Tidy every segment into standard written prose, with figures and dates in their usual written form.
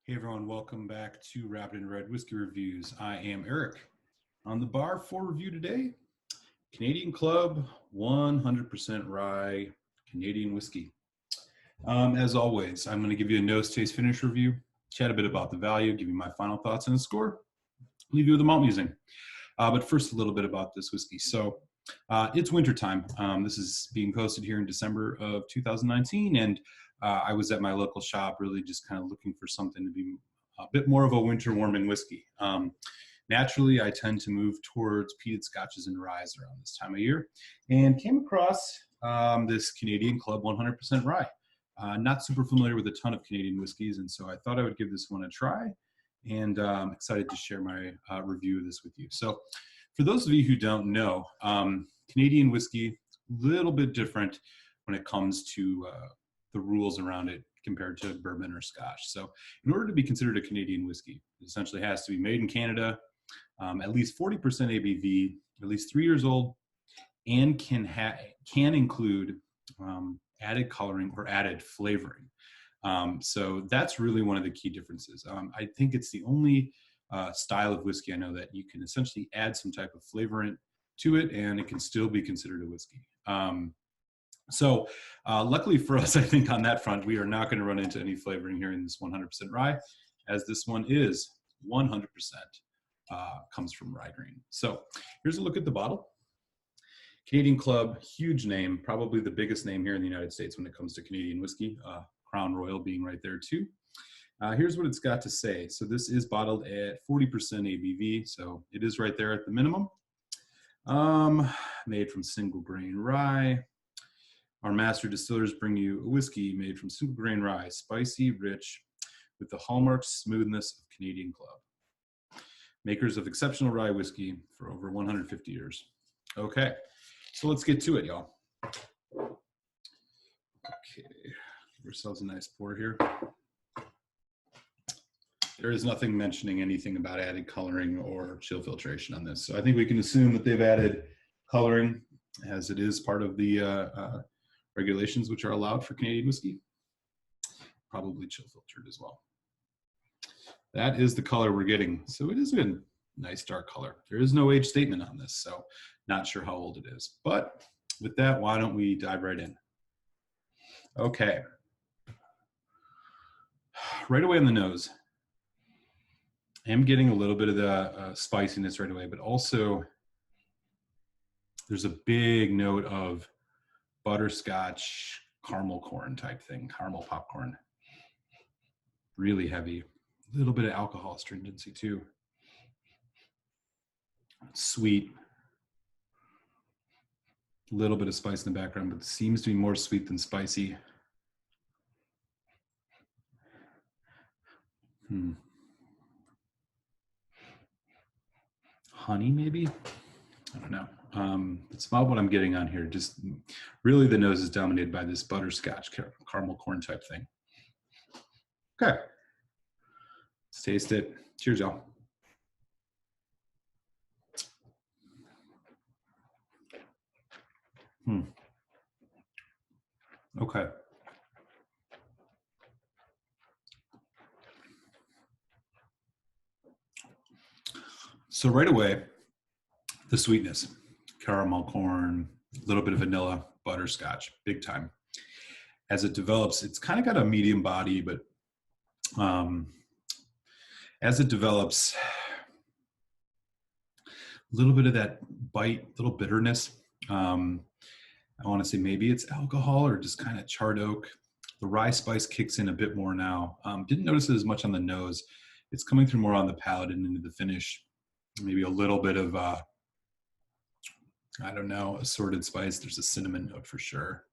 Hey everyone, welcome back to Rapid and Red Whiskey Reviews. I am Eric. On the bar for review today, Canadian Club 100% Rye Canadian Whiskey. As always, I'm going to give you a nose, taste, finish review, chat a bit about the value, give you my final thoughts on the score, leave you with the malt musing. But first, a little bit about this whiskey. So it's wintertime. This is being posted here in December of 2019, and I was at my local shop really just kind of looking for something to be a bit more of a winter warming whiskey. Naturally, I tend to move towards peated scotches and ryes around this time of year, and came across this Canadian Club 100% Rye. Not super familiar with a ton of Canadian whiskeys, and so I thought I would give this one a try, and I'm excited to share my review of this with you. So for those of you who don't know, Canadian whiskey, a little bit different when it comes to the rules around it compared to bourbon or scotch. So in order to be considered a Canadian whiskey, it essentially has to be made in Canada, at least 40% ABV, at least 3 years old, and can include added coloring or added flavoring. So that's really one of the key differences. I think it's the only style of whiskey I know that you can essentially add some type of flavorant to it and it can still be considered a whiskey. So luckily for us, I think on that front, we are not going to run into any flavoring here in this 100% rye, as this one is 100% comes from rye grain. So here's a look at the bottle. Canadian Club, huge name, probably the biggest name here in the United States when it comes to Canadian whiskey, Crown Royal being right there too. Here's what it's got to say. So this is bottled at 40% ABV, so it is right there at the minimum. Made from single grain rye. Our master distillers bring you a whiskey made from single grain rye, spicy, rich, with the hallmark smoothness of Canadian Club. Makers of exceptional rye whiskey for over 150 years. Okay, so let's get to it, y'all. Okay, give ourselves a nice pour here. There is nothing mentioning anything about added coloring or chill filtration on this. So I think we can assume that they've added coloring as it is part of the regulations which are allowed for Canadian whiskey. Probably chill filtered as well. That is the color we're getting. So it is a nice dark color. There is no age statement on this, so not sure how old it is. But with that, why don't we dive right in? Okay. Right away on the nose, I am getting a little bit of the spiciness right away, but also there's a big note of butterscotch, caramel corn type thing, caramel popcorn. Really heavy. A little bit of alcohol astringency too. Sweet. A little bit of spice in the background, but it seems to be more sweet than spicy. Honey, maybe? I don't know. It's about what I'm getting on here. Just really the nose is dominated by this butterscotch, caramel corn type thing. Okay. Let's taste it. Cheers, y'all. Okay. So right away, the sweetness, caramel corn, a little bit of vanilla, butterscotch, big time. As it develops, it's kind of got a medium body, but as it develops, a little bit of that bite, little bitterness. I want to say maybe it's alcohol or just kind of charred oak. The rye spice kicks in a bit more now. Didn't notice it as much on the nose. It's coming through more on the palate and into the finish. Maybe a little bit of, I don't know, assorted spice. There's a cinnamon note for sure.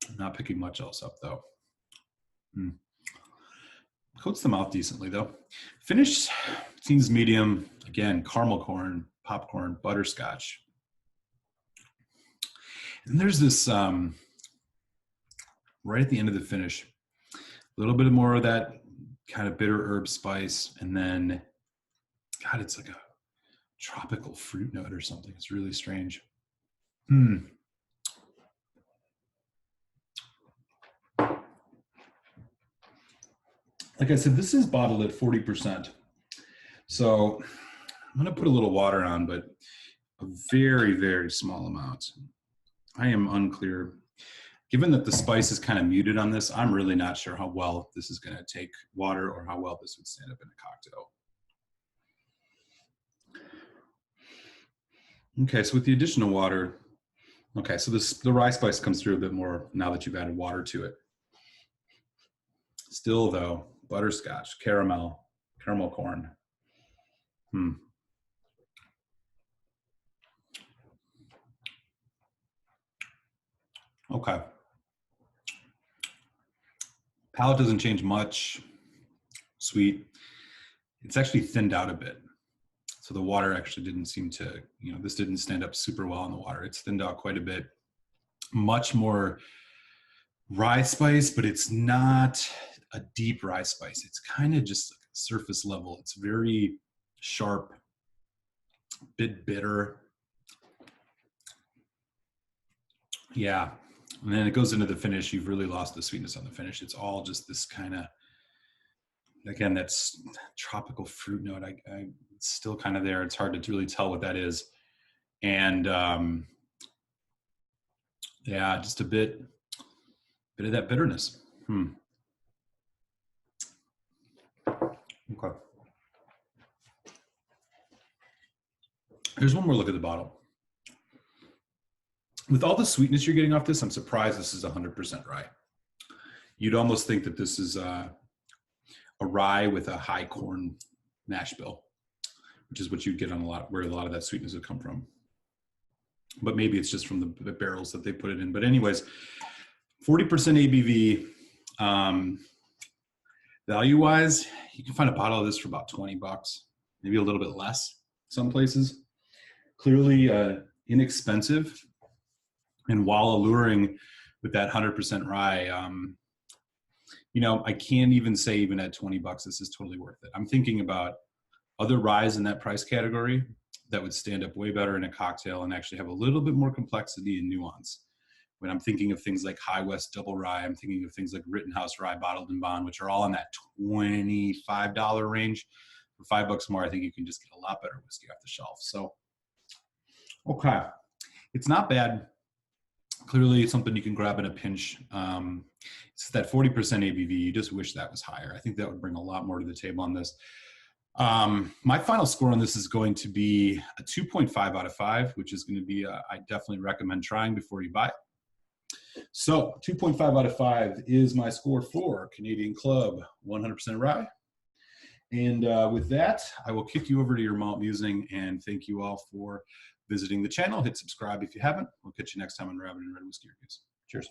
I'm not picking much else up though. Coats the mouth decently though. Finish seems medium. Again, caramel corn, popcorn, butterscotch. And there's this, right at the end of the finish, a little bit more of that kind of bitter herb spice. And then, God, it's like a tropical fruit note or something. It's really strange. like I said, this is bottled at 40%. So I'm gonna put a little water on, but a very, very small amount. I am unclear. Given that the spice is kind of muted on this, I'm really not sure how well this is gonna take water or how well this would stand up in a cocktail. Okay, so with the additional water, okay, so the rye spice comes through a bit more now that you've added water to it. Still though, butterscotch, caramel corn. Okay. Palate doesn't change much. Sweet. It's actually thinned out a bit. So the water actually didn't seem to, this didn't stand up super well in the water. It's thinned out quite a bit. Much more rye spice, but it's not a deep rye spice. It's kind of just surface level. It's very sharp, a bit bitter. Yeah. And then it goes into the finish. You've really lost the sweetness on the finish. It's all just this kind of, again, that's tropical fruit note. It's still kind of there. It's hard to really tell what that is. And yeah, just a bit of that bitterness. Okay. Here's one more look at the bottle. With all the sweetness you're getting off this, I'm surprised this is 100% rye. You'd almost think that this is a rye with a high corn mash bill, which is what you'd get on where a lot of that sweetness would come from. But maybe it's just from the barrels that they put it in. But anyways, 40% ABV. Value-wise, you can find a bottle of this for about 20 bucks, maybe a little bit less some places. Clearly inexpensive. And while alluring with that 100% rye, I can't even say even at 20 bucks, this is totally worth it. I'm thinking about other ryes in that price category that would stand up way better in a cocktail and actually have a little bit more complexity and nuance. When I'm thinking of things like High West Double Rye, I'm thinking of things like Rittenhouse Rye Bottled and Bond, which are all in that $25 range. For $5 more, I think you can just get a lot better whiskey off the shelf. So, okay, it's not bad. Clearly, it's something you can grab in a pinch. It's that 40% ABV. You just wish that was higher. I think that would bring a lot more to the table on this. My final score on this is going to be a 2.5 out of 5, which is going to be, I definitely recommend trying before you buy it. So 2.5 out of 5 is my score for Canadian Club 100% Rye. And with that, I will kick you over to your malt musing and thank you all for visiting the channel. Hit subscribe if you haven't. We'll catch you next time on Rabbit and Red Whiskey Reviews. Cheers.